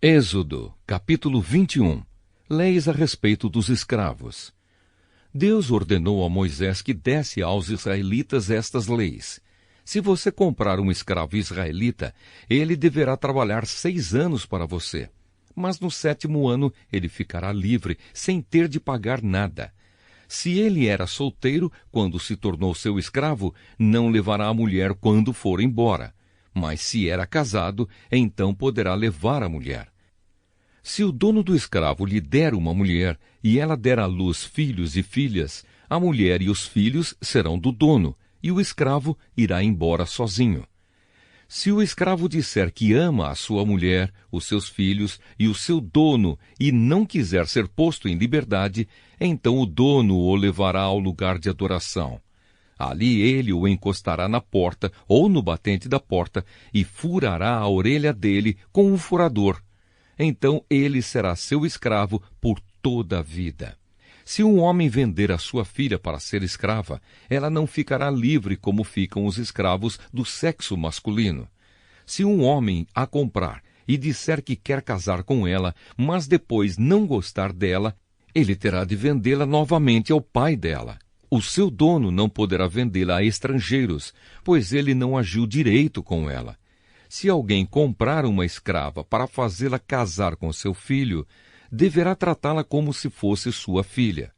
Êxodo, capítulo 21. Leis a respeito dos escravos. Deus ordenou a Moisés que desse aos israelitas estas leis. Se você comprar um escravo israelita, ele deverá trabalhar 6 anos para você. Mas no 7º ano ele ficará livre, sem ter de pagar nada. Se ele era solteiro, quando se tornou seu escravo, não levará a mulher quando for embora. Mas se era casado, então poderá levar a mulher. Se o dono do escravo lhe der uma mulher, e ela der à luz filhos e filhas, a mulher e os filhos serão do dono, e o escravo irá embora sozinho. Se o escravo disser que ama a sua mulher, os seus filhos e o seu dono, e não quiser ser posto em liberdade, então o dono o levará ao lugar de adoração. Ali ele o encostará na porta ou no batente da porta e furará a orelha dele com um furador. Então ele será seu escravo por toda a vida. Se um homem vender a sua filha para ser escrava, ela não ficará livre como ficam os escravos do sexo masculino. Se um homem a comprar e disser que quer casar com ela, mas depois não gostar dela, ele terá de vendê-la novamente ao pai dela. O seu dono não poderá vendê-la a estrangeiros, pois ele não agiu direito com ela. Se alguém comprar uma escrava para fazê-la casar com seu filho, deverá tratá-la como se fosse sua filha.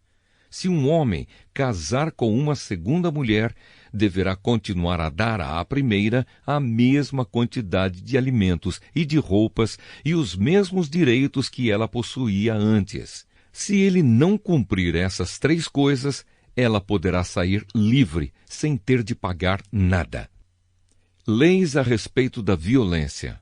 Se um homem casar com uma segunda mulher, deverá continuar a dar à primeira a mesma quantidade de alimentos e de roupas e os mesmos direitos que ela possuía antes. Se ele não cumprir essas 3 coisas, ela poderá sair livre, sem ter de pagar nada. Leis a respeito da violência.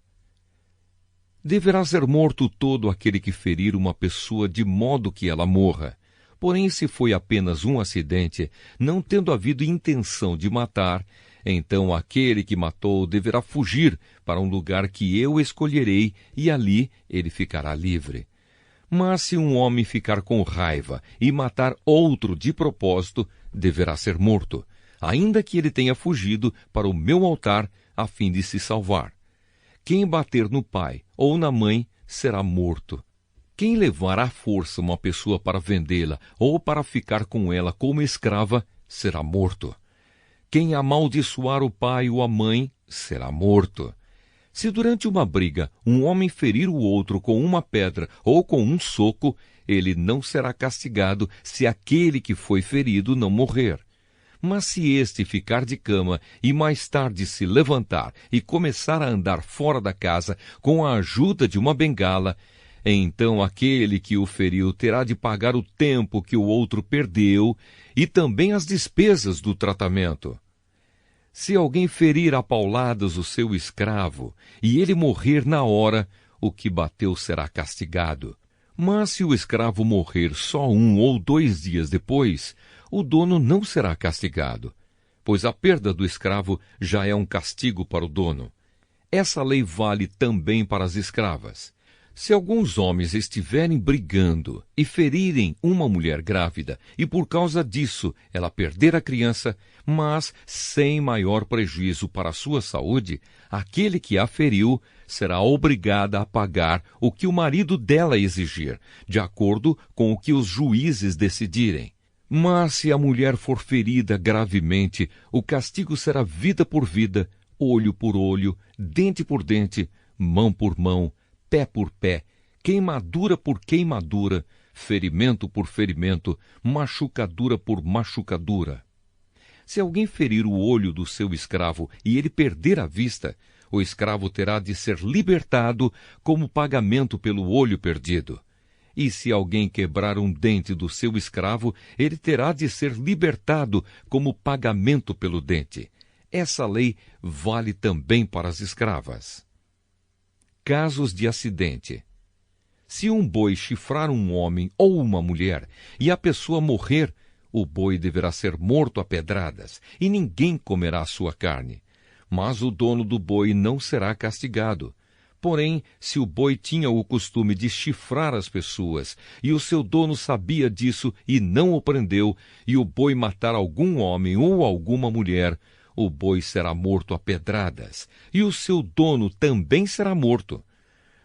Deverá ser morto todo aquele que ferir uma pessoa de modo que ela morra. Porém, se foi apenas um acidente, não tendo havido intenção de matar, então aquele que matou deverá fugir para um lugar que eu escolherei e ali ele ficará livre. Mas se um homem ficar com raiva e matar outro de propósito, deverá ser morto, ainda que ele tenha fugido para o meu altar a fim de se salvar. Quem bater no pai ou na mãe será morto. Quem levar à força uma pessoa para vendê-la ou para ficar com ela como escrava será morto. Quem amaldiçoar o pai ou a mãe será morto. Se durante uma briga um homem ferir o outro com uma pedra ou com um soco, ele não será castigado se aquele que foi ferido não morrer. Mas se este ficar de cama e mais tarde se levantar e começar a andar fora da casa com a ajuda de uma bengala, então aquele que o feriu terá de pagar o tempo que o outro perdeu e também as despesas do tratamento. Se alguém ferir a pauladas o seu escravo e ele morrer na hora, o que bateu será castigado. Mas se o escravo morrer só 1 ou 2 dias depois, o dono não será castigado, pois a perda do escravo já é um castigo para o dono. Essa lei vale também para as escravas. Se alguns homens estiverem brigando e ferirem uma mulher grávida, e por causa disso ela perder a criança, mas sem maior prejuízo para a sua saúde, aquele que a feriu será obrigada a pagar o que o marido dela exigir, de acordo com o que os juízes decidirem. Mas se a mulher for ferida gravemente, o castigo será vida por vida, olho por olho, dente por dente, mão por mão, pé por pé, queimadura por queimadura, ferimento por ferimento, machucadura por machucadura. Se alguém ferir o olho do seu escravo e ele perder a vista, o escravo terá de ser libertado como pagamento pelo olho perdido. E se alguém quebrar um dente do seu escravo, ele terá de ser libertado como pagamento pelo dente. Essa lei vale também para as escravas. Casos de acidente. Se um boi chifrar um homem ou uma mulher e a pessoa morrer, o boi deverá ser morto a pedradas, e ninguém comerá a sua carne. Mas o dono do boi não será castigado. Porém, se o boi tinha o costume de chifrar as pessoas, e o seu dono sabia disso e não o prendeu, e o boi matar algum homem ou alguma mulher, o boi será morto a pedradas, e o seu dono também será morto.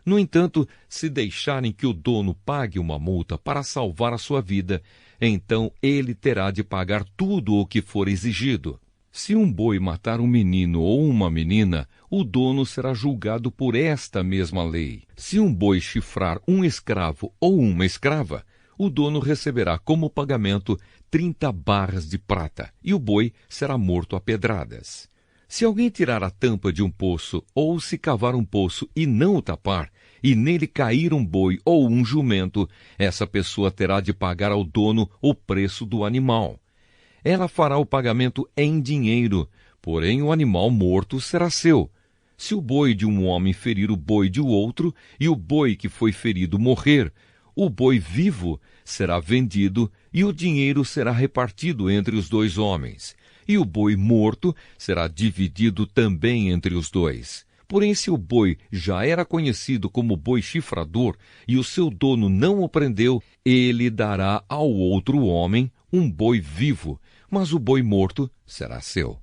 No entanto, se deixarem que o dono pague uma multa para salvar a sua vida, então ele terá de pagar tudo o que for exigido. Se um boi matar um menino ou uma menina, o dono será julgado por esta mesma lei. Se um boi chifrar um escravo ou uma escrava, o dono receberá como pagamento 30 barras de prata, e o boi será morto a pedradas. Se alguém tirar a tampa de um poço, ou se cavar um poço e não o tapar, e nele cair um boi ou um jumento, essa pessoa terá de pagar ao dono o preço do animal. Ela fará o pagamento em dinheiro, porém o animal morto será seu. Se o boi de um homem ferir o boi de outro, e o boi que foi ferido morrer, o boi vivo será vendido e o dinheiro será repartido entre os dois homens. E o boi morto será dividido também entre os dois. Porém, se o boi já era conhecido como boi chifrador e o seu dono não o prendeu, ele dará ao outro homem um boi vivo, mas o boi morto será seu.